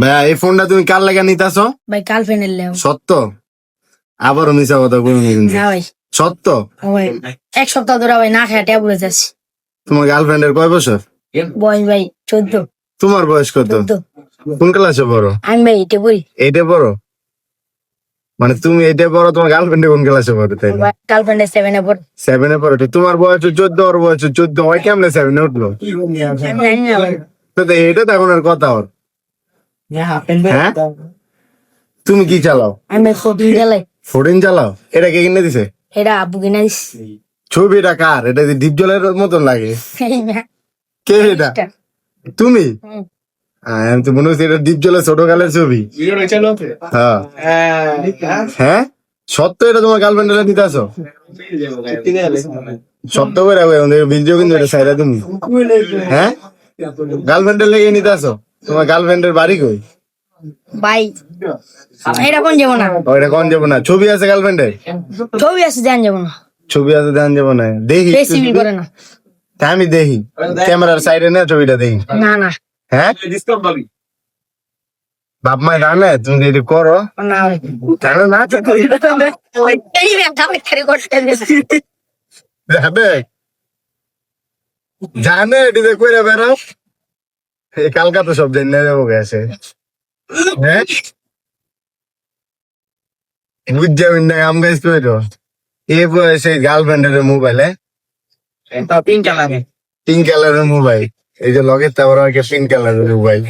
ভাইয়া এই ফোনটা তুমি কার লাগা নিতাছো? ভাই গার্লফ্রেন্ডের লেও। সত্য? আবারও মিছা কথা বলুন কিন্তু। না ভাই, সত্য? ও ভাই 1 সপ্তাহ ধরে ভাই না খেয়ে ট্যাবলেট যাচ্ছি। তোমার গার্লফ্রেন্ডের কয় বছর? বয়স ভাই 14। তোমার বয়স কত? 14। কোন ক্লাসে পড়ো? আমি ভাই এটা বলি এইটা পড়ো? মানে তুমি এইটা পড়ো, তোমার গার্লফ্রেন্ডে কোন ক্লাসে পড়ো? তাই না, গার্লফ্রেন্ডের 7-এ পড়ে। 7-এ পড়ো। তো তোমার বয়স 14, ওর বয়স 14, ওই কেমনে 7-এ উঠলো? আমি জানি না ভাই। তো এটা তো এখন আর কথা ওর। হ্যাঁ, তুমি কি চালাও? আমি ভাই 14 চালাই। 14 চালাও? এটা কে কিনে দিছে? এটা আব্বু কিনা দিস। ছবিটা কার? এটা ডিপ জলের মতন লাগে। কে এটা? তুমি? আমি তো মনে হচ্ছে এটা ডিপ জলের ছোটকালের ছবি। হ্যাঁ হ্যাঁ, সত্য? এটা তোমার গার্লফ্রেন্ডে দিতে আসো? সত্য করে ভিডিও কিন্তু এটা সাইরা তুমি। হ্যাঁ, গার্লফ্রেন্ডের লেগে নিতে আসো? তোমার গার্লফ্রেন্ডের বাড়ি কই? ভাই এটা কোন যাবো না, ওইটা কোন যাবো না? ছবি আছে গার্লফ্রেন্ডের? ছবি আছে দেন যাবো না, ছবি আছে ধ্যান যাবো না? দেখি রেসিপি করে না। তা আমি দেখি ক্যামেরার সাইডে না, ছবিটা দেখি। না না হ্যাঁ, বাপ মা জানে তুমি যদি করো? না ভাই, জানে না? এই ব্যাংকটা বেকারি করতে দিয়েছে। জানে, জানে এটিতে কইরা বেরো। এই কালকা তো সব জেনে যাবো গেছে। হ্যাঁ, বুঝ যাবেন না আম গাছ কইরো। এ বয়সে গার্লফ্রেন্ডের মোবাইলে পিঙ্ক কালারের মোবাইল, এই যে লগের তারপর পিঙ্ক কালারের মোবাইল।